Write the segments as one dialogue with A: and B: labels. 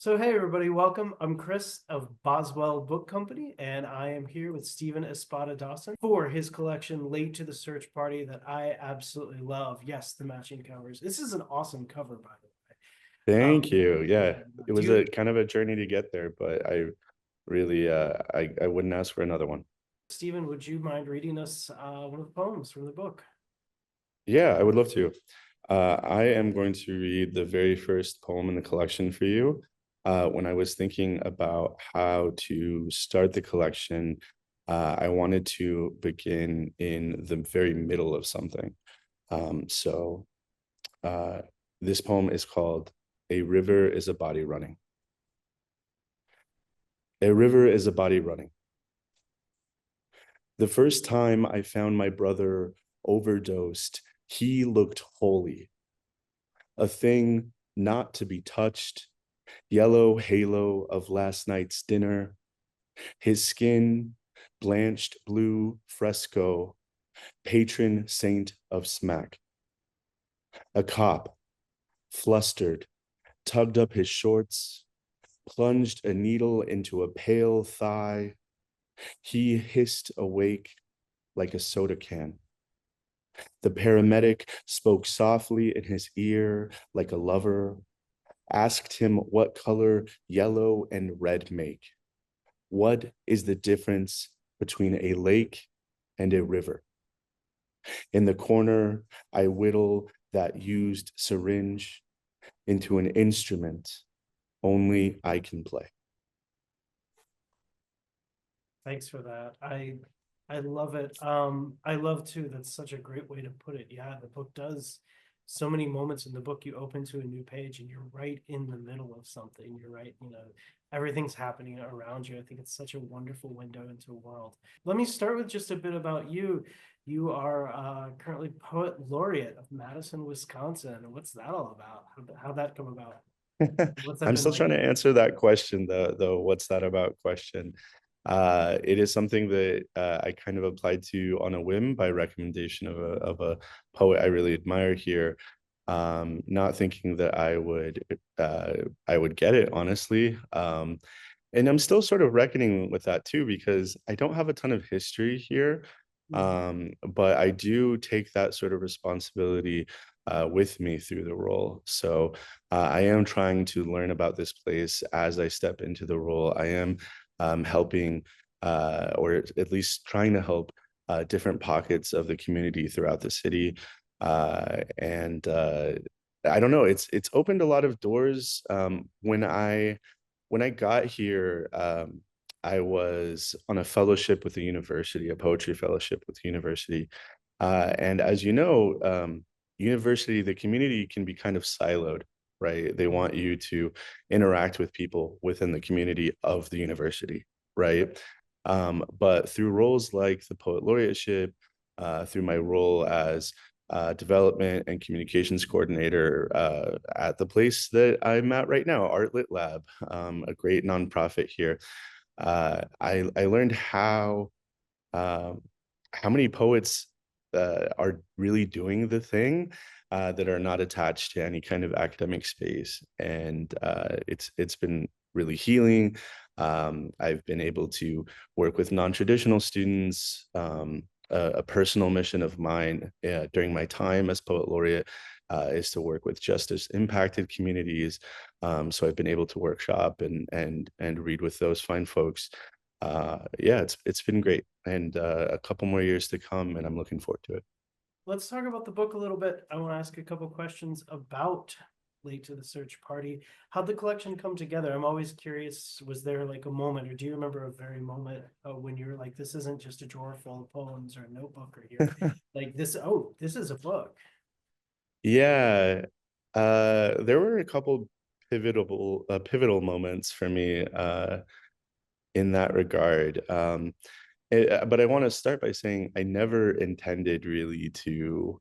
A: So hey everybody, welcome. I'm Chris of Boswell Book Company, and I am here with Stephen Espada Dawson for his collection Late to the Search Party that I absolutely love. Yes, the matching covers. This is an awesome cover, by the way.
B: Thank you. Yeah, it
A: Do
B: was a
A: you,
B: kind of a journey to get there, but I really I wouldn't ask for another one.
A: Stephen, would you mind reading us one of the poems from the book?
B: Yeah, I would love to. I am going to read the very first poem in the collection for you. When I was thinking about how to start the collection, I wanted to begin in the very middle of something. So uh, this poem is called "A River is a Body Running." A river is a body running. The first time I found my brother overdosed, he looked holy, a thing not to be touched, yellow halo of last night's dinner, his skin blanched blue fresco, patron saint of smack. A cop, flustered, tugged up his shorts, plunged a needle into a pale thigh. He hissed awake like a soda can. The paramedic spoke softly in his ear like a lover, asked him what color yellow and red make. What is the difference between a lake and a river? In the corner, I whittle that used syringe into an instrument only I can play.
A: Thanks for that. I love it. I love too. That's such a great way to put it. Yeah, the book does so many moments in the book. You open to a new page and you're right in the middle of something. You're right, everything's happening around you. I think it's such a wonderful window into a world. Let me start with just a bit about you. You are currently poet laureate of Madison, Wisconsin. What's that all about? How'd that come about? What's that
B: I'm
A: been
B: still
A: like
B: trying
A: for
B: to
A: you?
B: answer that question, the what's that about question. It is something that I kind of applied to on a whim by recommendation of a poet I really admire here. Not thinking that I would get it, honestly. And I'm still sort of reckoning with that too, because I don't have a ton of history here.
A: Mhm.
B: But I do take that sort of responsibility with me through the role. So I am trying to learn about this place as I step into the role. I am helping, or at least trying to help, different pockets of the community throughout the city. And I don't know, it's opened a lot of doors. When I got here, I was on a fellowship with the university, a poetry fellowship with the university. And as you know, university, the community can be kind of siloed, right? They want you to interact with people within the community of the university, right? But through roles like the poet laureateship, through my role as development and communications coordinator at the place that I'm at right now, Art Lit Lab, a great nonprofit here. I learned um, how many poets are really doing the thing that are not attached to any kind of academic space, and it's been really healing. I've been able to work with non-traditional students. A personal mission of mine during my time as poet laureate is to work with justice impacted communities. So I've been able to workshop and read with those fine folks. Yeah, it's been great, and a couple more years to come, and I'm looking forward to it.
A: Let's talk about the book a little bit. I want to ask a couple questions about Late to the Search Party. How'd the collection come together? I'm always curious, was there like a moment, or do you remember a very moment when you're like, this isn't just a drawer full of poems or a notebook or here, like this, oh, this is a book.
B: Yeah, there were a couple pivotal moments for me in that regard. But I want to start by saying I never intended really to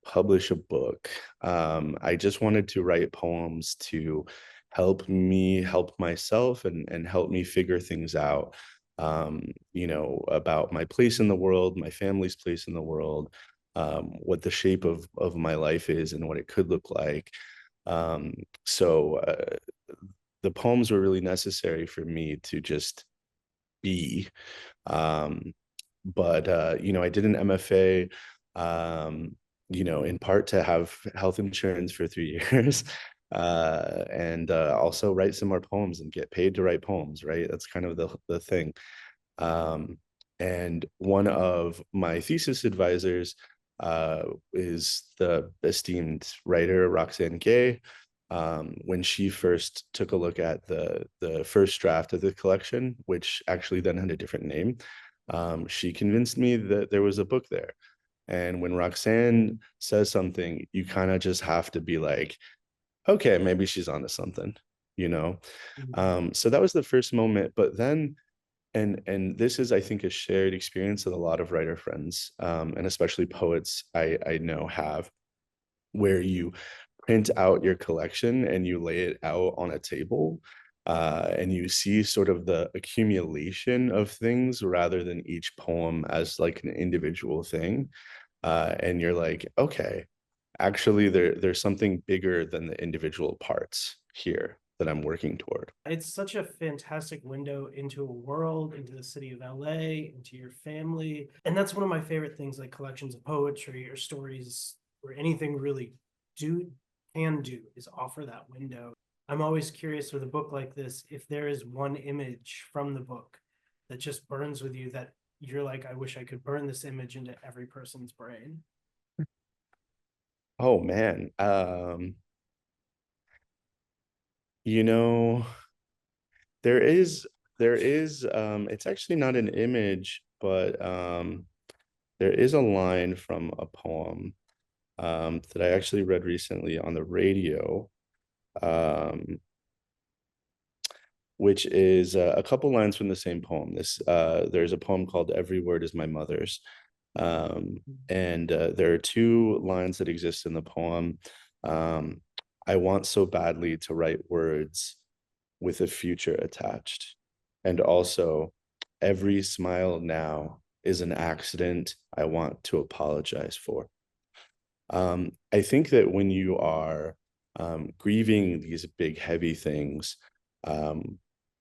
B: publish a book. I just wanted to write poems to help me help myself and help me figure things out. About my place in the world, my family's place in the world, what the shape of my life is and what it could look like. So the poems were really necessary for me to just be. Um, but I did an MFA, in part to have health insurance for 3 years. And also write some more poems and get paid to write poems, right? That's kind of the thing. Um, and one of my thesis advisors is the esteemed writer Roxane Gay. When she first took a look at the first draft of the collection, which actually then had a different name, she convinced me that there was a book there. And when Roxanne says something, you kind of just have to be like, okay, maybe she's onto something, you know?
A: Mhm.
B: So that was the first moment. But then, and this is, I think, a shared experience that a lot of writer friends, and especially poets I know have, where you print out your collection and you lay it out on a table, and you see sort of the accumulation of things rather than each poem as like an individual thing. And you're like, okay, actually there's something bigger than the individual parts here that I'm working toward.
A: It's such a fantastic window into a world, into the city of LA, into your family. And that's one of my favorite things, like collections of poetry or stories or anything really do can do is offer that window. I'm always curious with a book like this, if there is one image from the book that just burns with you, that you're like, I wish I could burn this image into every person's brain.
B: Oh man. You know, there is it's actually not an image, but there is a line from a poem that I actually read recently on the radio, um, which is a couple lines from the same poem. There's a poem called "Every Word Is My Mother's," and there are two lines that exist in the poem. Um, I want so badly to write words with a future attached, and also, every smile now is an accident I want to apologize for. I think that when you are grieving these big, heavy things, um,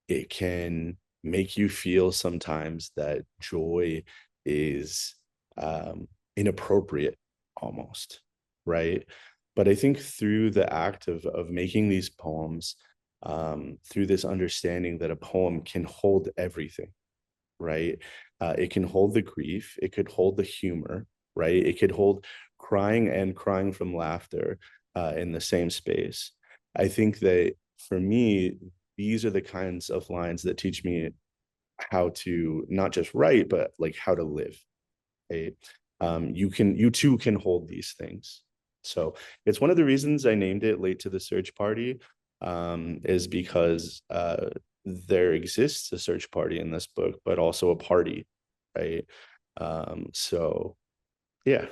B: it can make you feel sometimes that joy is inappropriate almost, right? But I think through the act of making these poems, through this understanding that a poem can hold everything, right? It can hold the grief, it could hold the humor, right? It could hold crying and crying from laughter in the same space. I think that for me, these are the kinds of lines that teach me how to not just write, but like how to live. Right? You too can hold these things. So it's one of the reasons I named it Late to the Search Party, is because there exists a search party in this book, but also a party, right? So yeah,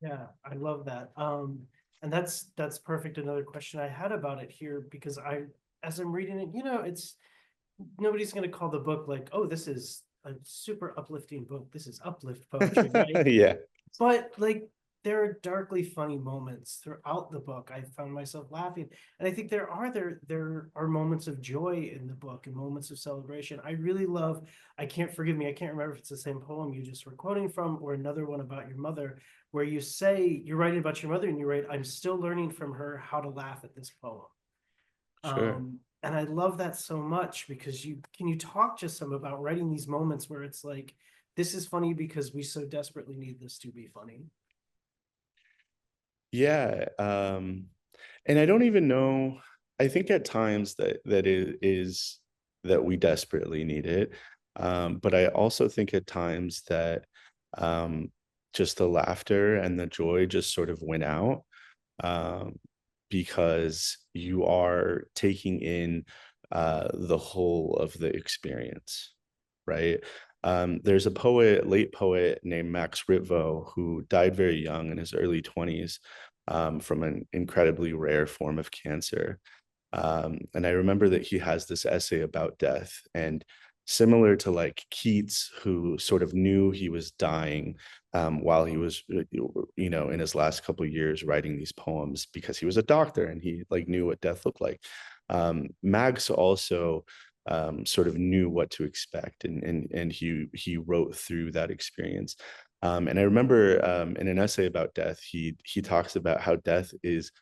A: Yeah, I love that. And that's perfect. Another question I had about it here, because as I'm reading it, it's nobody's gonna call the book like, oh, this is a super uplifting book. This is uplift poetry, right?
B: yeah,
A: But like there are darkly funny moments throughout the book. I found myself laughing. And I think there are moments of joy in the book and moments of celebration. I really love, I can't forgive me, I can't remember if it's the same poem you just were quoting from or another one about your mother, where you say you're writing about your mother and you write, I'm still learning from her how to laugh at this poem.
B: sure.
A: And I love that so much, because you talk just some about writing these moments where it's like, this is funny because we so desperately need this to be funny.
B: Yeah, and I don't even know. I think at times that it is that we desperately need it, but I also think at times that um, just the laughter and the joy just sort of went out, um, because you are taking in the whole of the experience, right? There's a late poet named Max Ritvo, who died very young in his early 20s, from an incredibly rare form of cancer. And I remember that he has this essay about death, and similar to like Keats, who sort of knew he was dying while he was, in his last couple of years writing these poems, because he was a doctor and he like knew what death looked like. Max also sort of knew what to expect, and he wrote through that experience. And I remember in an essay about death, he talks about how death is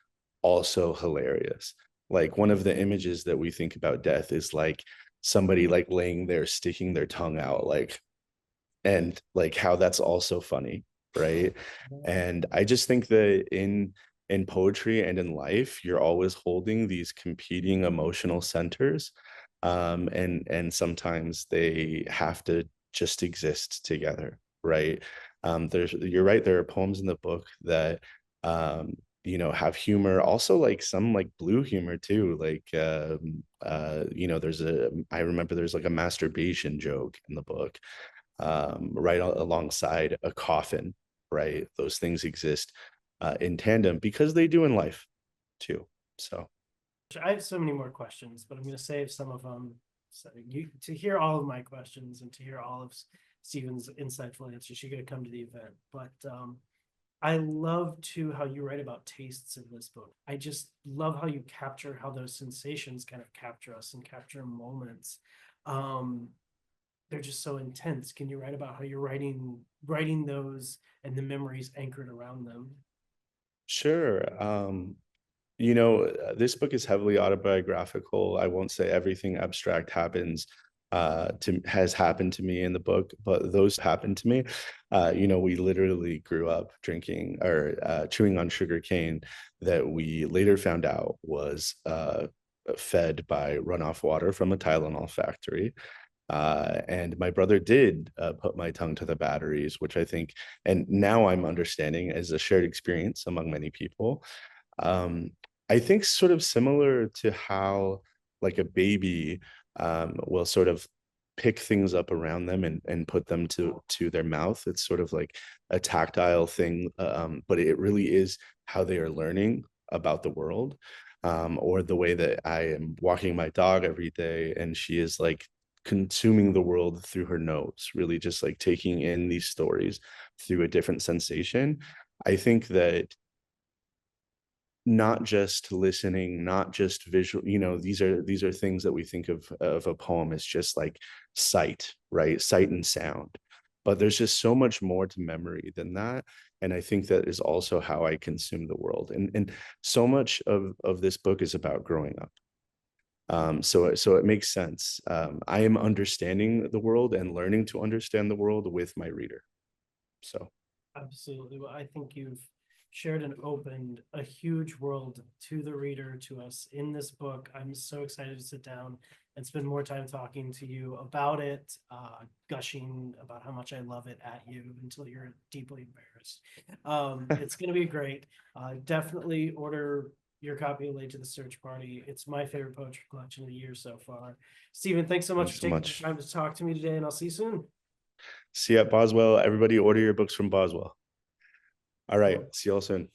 B: also hilarious. Like one of the images that we think about death is like somebody like laying there sticking their tongue out, like, and like how that's also funny, right? And I just think that in poetry and in life, you're always holding these competing emotional centers, and sometimes they have to just exist together, right? There's You're right, there are poems in the book that have humor, also like some like blue humor too, like I remember there's like a masturbation joke in the book, right alongside a coffin, right? Those things exist in tandem because they do in life too. So,
A: I have so many more questions, but I'm going to save some of them. So you to hear all of my questions and to hear all of Stephen's insightful answers, you're going to come to the event. But I love too how you write about tastes in this book. I just love how you capture how those sensations kind of capture us and capture moments. Um, they're just so intense. Can you write about how you're writing those and the memories anchored around them?
B: sure. This book is heavily autobiographical. I won't say everything abstract happens to has happened to me in the book, but those happened to me. We literally grew up drinking or chewing on sugar cane that we later found out was fed by runoff water from a Tylenol factory. And my brother did put my tongue to the batteries, which I think, and now I'm understanding as a shared experience among many people. um, I think sort of similar to how like a baby will sort of pick things up around them and put them to their mouth. It's sort of like a tactile thing, but it really is how they are learning about the world. Or the way that I am walking my dog every day and she is like consuming the world through her nose, really just like taking in these stories through a different sensation. I think that not just listening, not just visual, these are things that we think of a poem as just like sight, right? Sight and sound. But there's just so much more to memory than that. And I think that is also how I consume the world. And so much of this book is about growing up. So it makes sense. I am understanding the world and learning to understand the world with my reader. So
A: Absolutely. Well, I think you've shared and opened a huge world to the reader, to us in this book. I'm so excited to sit down and spend more time talking to you about it, gushing about how much I love it at you until you're deeply embarrassed. It's going to be great. Definitely order your copy of Late to the Search Party. It's my favorite poetry collection of the year so far. Stephen, thanks so much
B: thanks
A: for
B: so
A: taking the
B: much.
A: time to talk to me today, and I'll see you soon.
B: See you at Boswell. Everybody order your books from Boswell. All right.
A: Cool.
B: See you all soon.